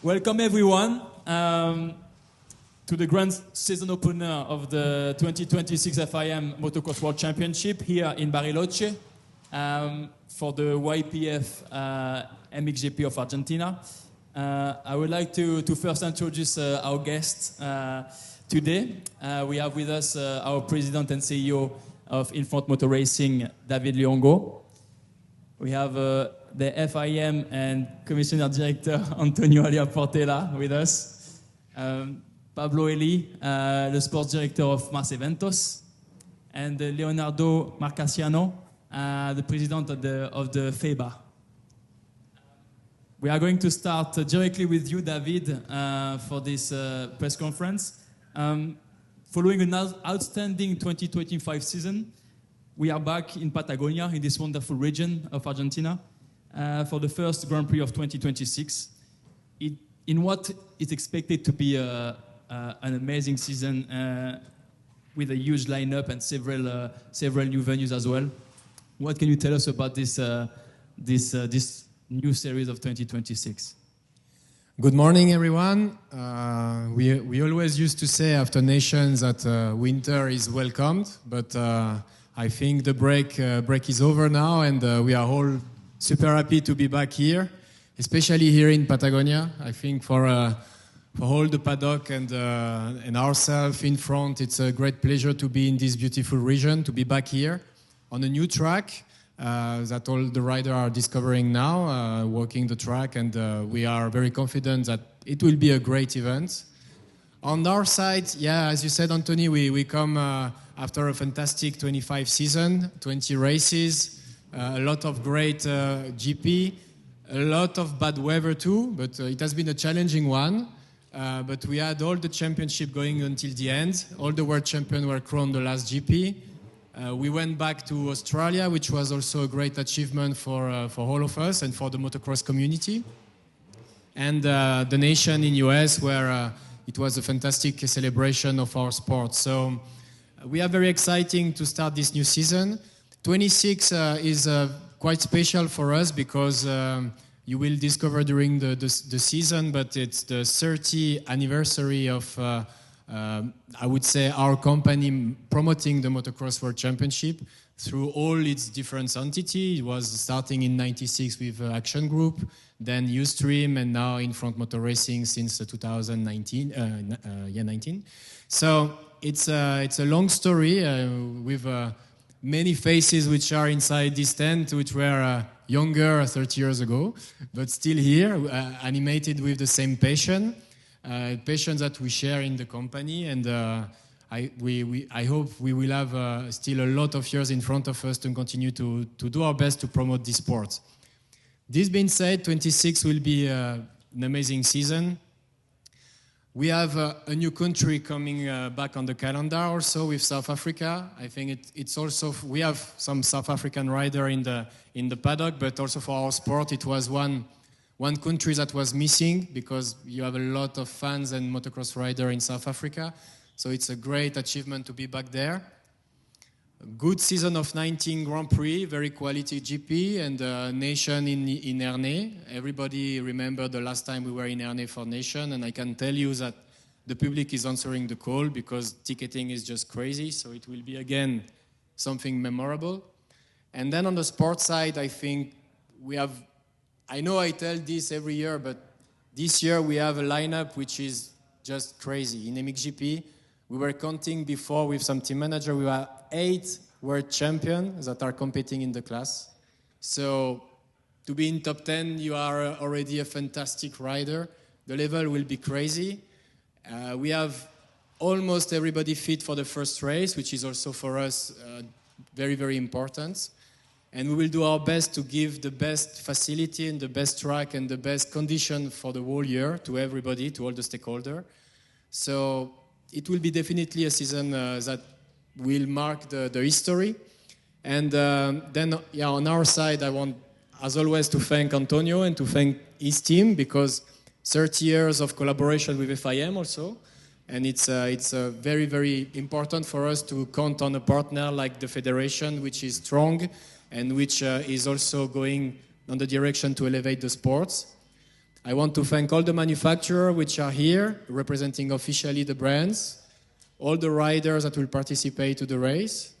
Welcome everyone to the grand season opener of the 2026 FIM Motocross World Championship here in Bariloche for the YPF MXGP of Argentina. I would like to first introduce our guest today. We have with us our President and CEO of Infront Motor Racing, David Luongo. We have the FIM and Commissioner Director Antonio Alia Portela with us. Pablo Eli, the Sports Director of Mars Eventos. And Leonardo Marcassiano, the President of the FEBA. We are going to start directly with you, David, for this press conference. Following an outstanding 2025 season, we are back in Patagonia, in this wonderful region of Argentina, for the first Grand Prix of 2026. In what is expected to be an amazing season with a huge lineup and several new venues as well. What can you tell us about this new series of 2026? Good morning, everyone. We always used to say after Nations that winter is welcomed, but I think the break is over now, and we are all super happy to be back here, especially here in Patagonia. I think for all the paddock and ourselves in front, it's a great pleasure to be in this beautiful region, to be back here on a new track that all the riders are discovering now, walking the track, and we are very confident that it will be a great event. On our side, yeah, as you said, Anthony, we come after a fantastic 25 season, 20 races, a lot of great GP, a lot of bad weather too, but it has been a challenging one. But we had all the championship going until the end. All the world champions were crowned the last GP. We went back to Australia, which was also a great achievement for all of us and for the motocross community. And the nation in US, where it was a fantastic celebration of our sport. So we are very exciting to start this new season. 26 is quite special for us because you will discover during the season, but it's the 30th anniversary of I would say our company promoting the Motocross World Championship through all its different entities. It was starting in 96 with Action Group, then Ustream, and now Infront Motor Racing since 2019. 19. So it's a long story with many faces which are inside this tent, which were younger 30 years ago, but still here, animated with the same passion that we share in the company, and I hope we will have still a lot of years in front of us to continue to do our best to promote this sport. This being said, 26 will be an amazing season. We have a new country coming back on the calendar also with South Africa. I think it's also, we have some South African rider in the paddock, but also for our sport it was one country that was missing because you have a lot of fans and motocross riders in South Africa. So it's a great achievement to be back there. A good season of 19 Grand Prix, very quality GP, and Nation in Ernée. Everybody remember the last time we were in Ernée for Nation, and I can tell you that the public is answering the call because ticketing is just crazy. So it will be again something memorable. And then on the sports side, I think we have, I know I tell this every year, but this year we have a lineup which is just crazy. In MXGP, we were counting before with some team manager, we have 8 world champions that are competing in the class. So to be in top 10, you are already a fantastic rider. The level will be crazy. We have almost everybody fit for the first race, which is also for us very, very important. And we will do our best to give the best facility and the best track and the best condition for the whole year to everybody, to all the stakeholders. So it will be definitely a season that will mark the history. And then, yeah, on our side, I want, as always, to thank Antonio and to thank his team because 30 years of collaboration with FIM also. And it's very, very important for us to count on a partner like the Federation, which is strong and which is also going on the direction to elevate the sports. I want to thank all the manufacturers which are here, representing officially the brands, all the riders that will participate to the race,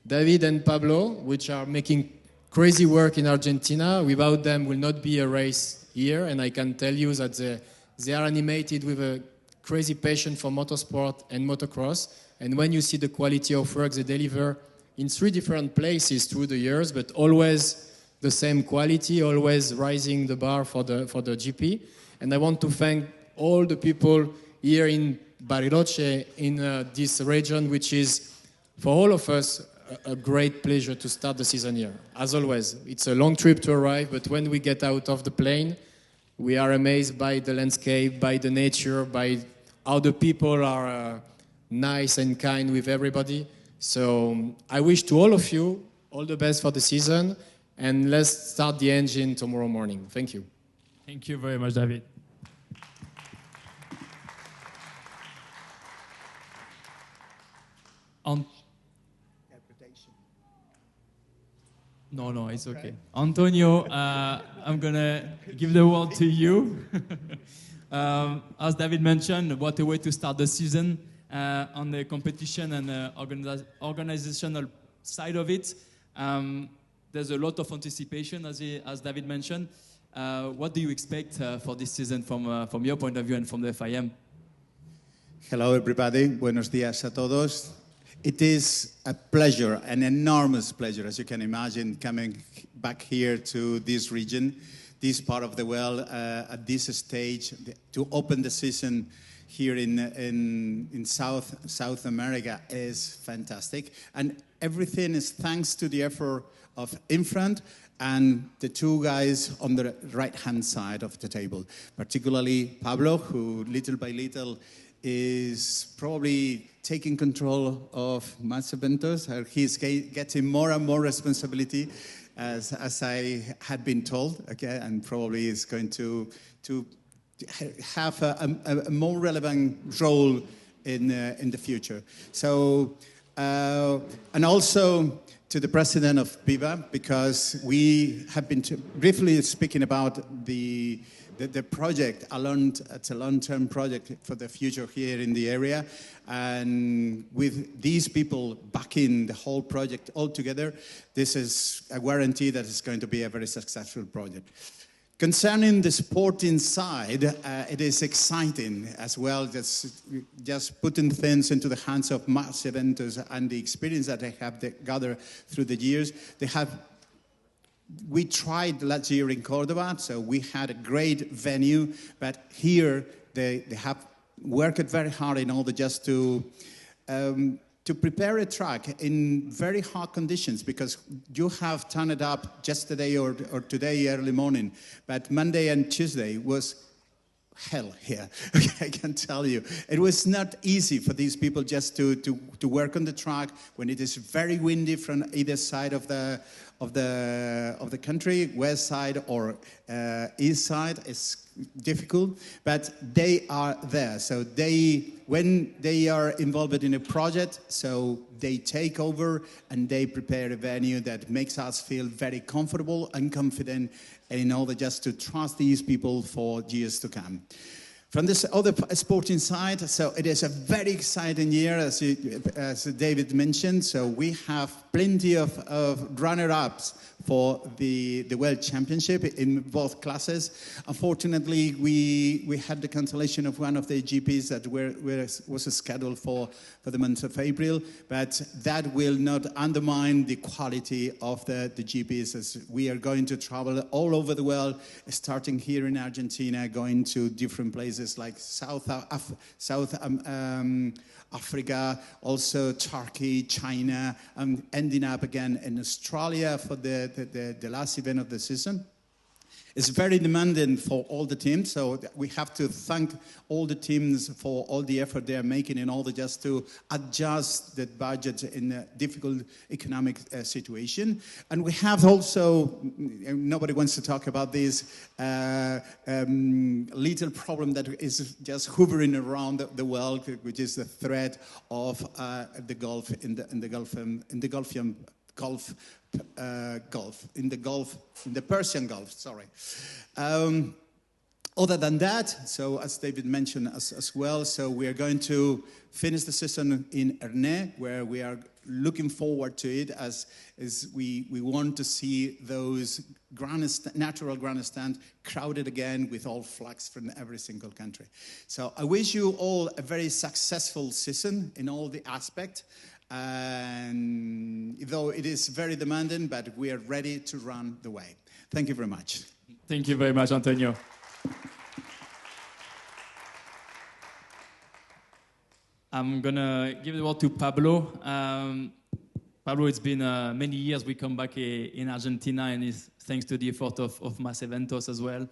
David and Pablo, which are making crazy work in Argentina. Without them, will not be a race here, and I can tell you that they are animated with a crazy passion for motorsport and motocross. And when you see the quality of work they deliver in 3 different places through the years, but always the same quality, always rising the bar for the GP. And I want to thank all the people here in Bariloche, in this region, which is, for all of us, a great pleasure to start the season here. As always, it's a long trip to arrive, but when we get out of the plane, we are amazed by the landscape, by the nature, by how the people are nice and kind with everybody. So I wish to all of you all the best for the season, and let's start the engine tomorrow morning. Thank you. Thank you very much, David. No, it's okay. Antonio, I'm going to give the word to you. As David mentioned, what a way to start the season on the competition and organizational side of it. There's a lot of anticipation, as David mentioned. What do you expect for this season from your point of view and from the FIM? Hello, everybody. Buenos días a todos. It is a pleasure, an enormous pleasure, as you can imagine, coming back here to this region, this part of the world, at this stage, to open the season here in South America is fantastic. And everything is thanks to the effort of Infront and the 2 guys on the right-hand side of the table, particularly Pablo, who little by little is probably taking control of mass eventos. He's getting more and more responsibility, as I had been told, okay, and probably is going to have a more relevant role in the future. So, and also to the president of PIVA, because we have been briefly speaking about the project. It's a long-term project for the future here in the area, and with these people backing the whole project all together, this is a guarantee that it's going to be a very successful project. Concerning the sporting side, it is exciting as well, just putting things into the hands of mass eventers and the experience that they have gathered through the years. We tried last year in Cordoba, so we had a great venue, but here they have worked very hard in order just to prepare a track in very hard conditions, because you have turned it up yesterday or today early morning, but Monday and Tuesday was hell here. I can tell you, it was not easy for these people just to work on the track when it is very windy from either side of the country, west side or east side. It's difficult, but they are there. So when they are involved in a project, so they take over and they prepare a venue that makes us feel very comfortable and confident in order just to trust these people for years to come. From this other sporting side, so it is a very exciting year, as David mentioned. So we have plenty of runner-ups for the World Championship in both classes. Unfortunately, we had the cancellation of one of the GPs that was scheduled for the month of April, but that will not undermine the quality of the GPs, as we are going to travel all over the world, starting here in Argentina, going to different places like South Africa, also Turkey, China, and ending up again in Australia for the last event of the season. It's very demanding for all the teams, so we have to thank all the teams for all the effort they are making in order just to adjust the budget in a difficult economic situation. And we have also, nobody wants to talk about this, little problem that is just hovering around the world, which is the threat of the Gulf in the Persian Gulf, sorry. Other than that, so as David mentioned as well, so we are going to finish the season in Ernée, where we are looking forward to it as we want to see those natural grandstand crowded again with all flags from every single country. So I wish you all a very successful season in all the aspects. And though it is very demanding, but we are ready to run the way. Thank you very much. Thank you very much, Antonio. I'm gonna give the word to Pablo. Pablo, it's been many years we come back in Argentina, and it's thanks to the effort of Mas Eventos as well.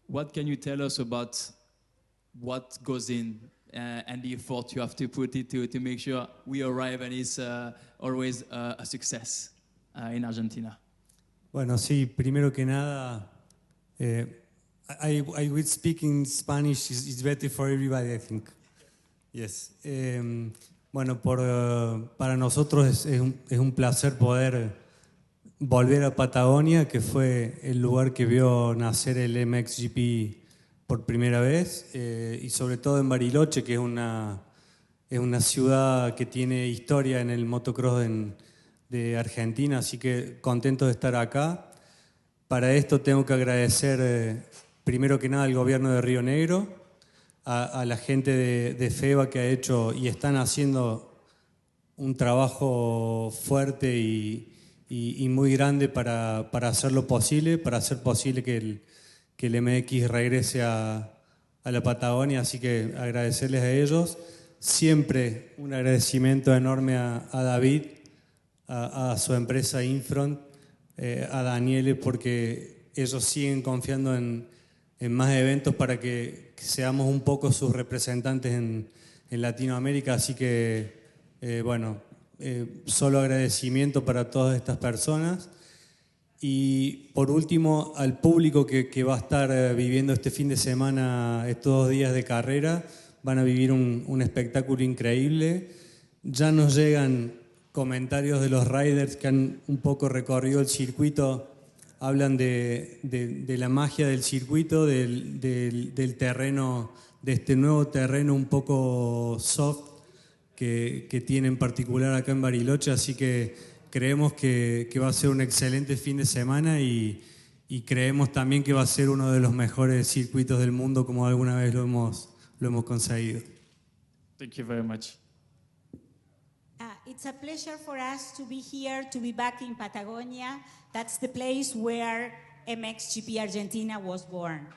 What can you tell us about what goes in and the effort you have to put into to make sure we arrive and it's always a success in Argentina? Bueno, sí, primero que nada, I will speak in Spanish, it's better for everybody, I think. Yes. Bueno, para nosotros es un placer poder volver a Patagonia, que fue el lugar que vio nacer el MXGP por primera vez, y sobre todo en Bariloche, que es una ciudad que tiene historia en el motocross de Argentina, así que contento de estar acá. Para esto tengo que agradecer primero que nada al gobierno de Río Negro, a la gente de FEBA que ha hecho y están haciendo un trabajo fuerte y muy grande para hacerlo posible, para hacer posible que el MX regrese a la Patagonia, así que agradecerles a ellos. Siempre un agradecimiento enorme a David, a su empresa Infront, a Daniele, porque ellos siguen confiando en más eventos para que seamos un poco sus representantes en Latinoamérica, así que solo agradecimiento para todas estas personas. Y por último, al público que va a estar viviendo este fin de semana, estos 2 días de carrera, van a vivir un espectáculo increíble. Ya nos llegan comentarios de los riders que han un poco recorrido el circuito, hablan de la magia del circuito, del terreno, de este nuevo terreno un poco soft que tiene en particular acá en Bariloche, así que creemos que va a ser un excelente fin de semana y creemos también que va a ser uno de los mejores circuitos del mundo, como alguna vez lo hemos conseguido. Thank you very much. It's a pleasure for us to be here, to be back in Patagonia. That's the place where MXGP Argentina was born.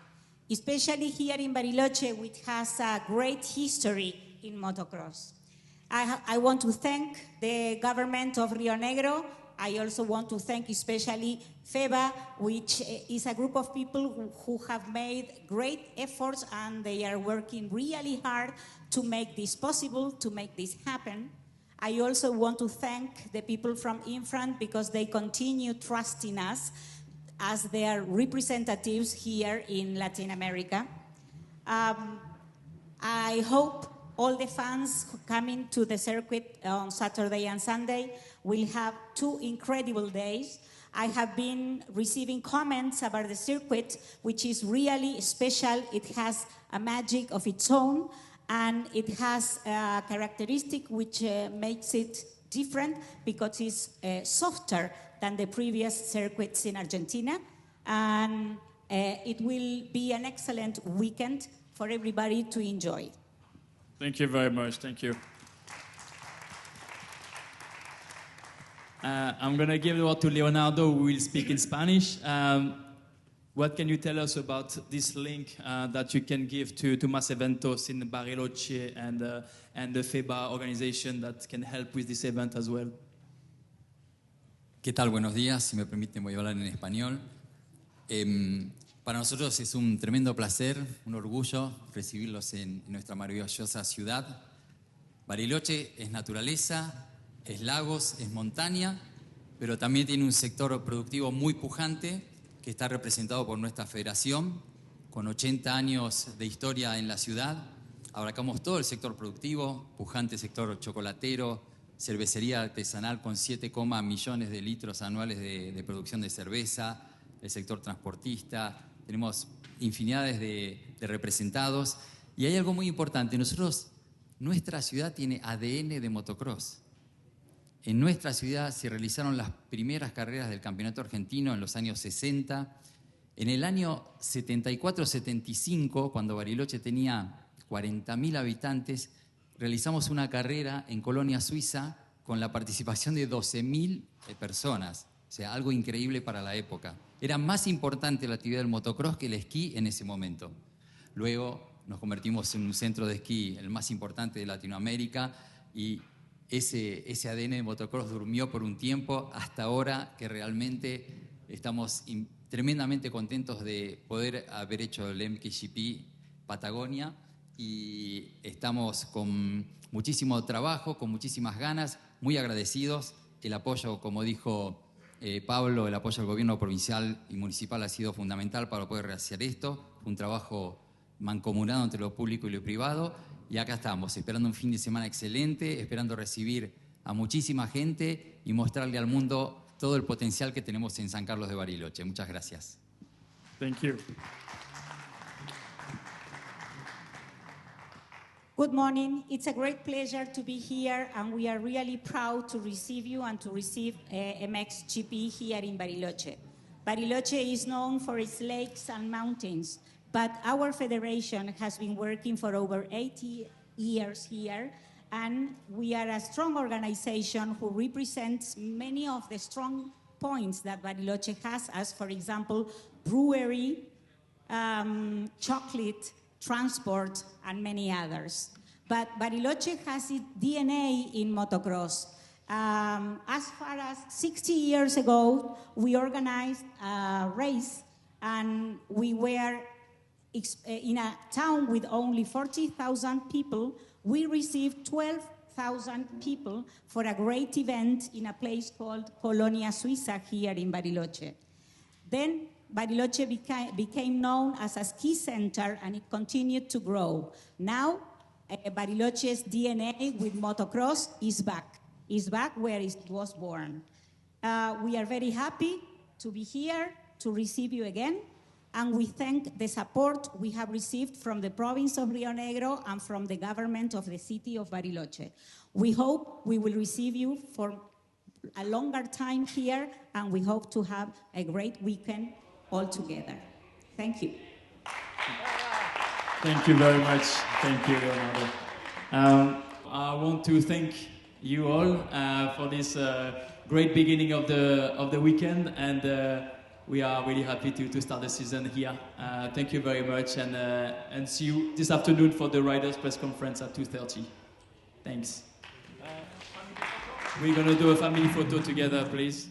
Especially here in Bariloche, which has a great history in motocross. I want to thank the government of Rio Negro. I also want to thank especially FEBA, which is a group of people who have made great efforts, and they are working really hard to make this possible, to make this happen. I also want to thank the people from Infront because they continue trusting us as their representatives here in Latin America. I hope all the fans coming to the circuit on Saturday and Sunday will have 2 incredible days. I have been receiving comments about the circuit, which is really special. It has a magic of its own, and it has a characteristic which makes it different because it's softer than the previous circuits in Argentina. And it will be an excellent weekend for everybody to enjoy. Thank you very much. Thank you. I'm going to give the word to Leonardo, who will speak in Spanish. What can you tell us about this link that you can give to Mas Eventos in Bariloche and the FEBA organization that can help with this event as well? ¿Qué tal? Buenos días. Si me permiten, voy a hablar en español. Para nosotros es un tremendo placer, un orgullo recibirlos en nuestra maravillosa ciudad. Bariloche es naturaleza, es lagos, es montaña, pero también tiene un sector productivo muy pujante que está representado por nuestra federación, con 80 años de historia en la ciudad. Abarcamos todo el sector productivo, pujante sector chocolatero, cervecería artesanal con 7, millones de litros anuales de producción de cerveza, el sector transportista, tenemos infinidades de representados. Y hay algo muy importante, nuestra ciudad tiene ADN de motocross. En nuestra ciudad se realizaron las primeras carreras del campeonato argentino en los años 60. En el año 74-75, cuando Bariloche tenía 40.000 habitantes, realizamos una carrera en Colonia, Suiza, con la participación de 12.000 personas. O sea, algo increíble para la época. Era más importante la actividad del motocross que el esquí en ese momento. Luego nos convertimos en un centro de esquí el más importante de Latinoamérica y ese ADN de motocross durmió por un tiempo hasta ahora que realmente estamos tremendamente contentos de poder haber hecho el MXGP Patagonia y estamos con muchísimo trabajo, con muchísimas ganas, muy agradecidos. El apoyo, como dijo Pablo, el apoyo del gobierno provincial y municipal ha sido fundamental para poder hacer esto. Fue un trabajo mancomunado entre lo público y lo privado. Y acá estamos, esperando un fin de semana excelente, esperando recibir a muchísima gente y mostrarle al mundo todo el potencial que tenemos en San Carlos de Bariloche. Muchas gracias. Thank you. Good morning. It's a great pleasure to be here, and we are really proud to receive you and to receive MXGP here in Bariloche. Bariloche is known for its lakes and mountains, but our federation has been working for over 80 years here, and we are a strong organization who represents many of the strong points that Bariloche has, as, for example, brewery, chocolate, transport, and many others. But Bariloche has its DNA in motocross. As far as 60 years ago, we organized a race, and we were in a town with only 40,000 people. We received 12,000 people for a great event in a place called Colonia, Suiza, here in Bariloche. Then Bariloche became known as a ski center, and it continued to grow. Now, Bariloche's DNA with motocross is back. It's back where it was born. We are very happy to be here to receive you again, and we thank the support we have received from the province of Rio Negro and from the government of the city of Bariloche. We hope we will receive you for a longer time here, and we hope to have a great weekend all together. Thank you. Thank you very much. Thank you, Leonardo. I want to thank you all for this great beginning of the weekend, and we are really happy to start the season here. Thank you very much, and see you this afternoon for the Riders Press Conference at 2:30. Thanks. We're going to do a family photo together, please.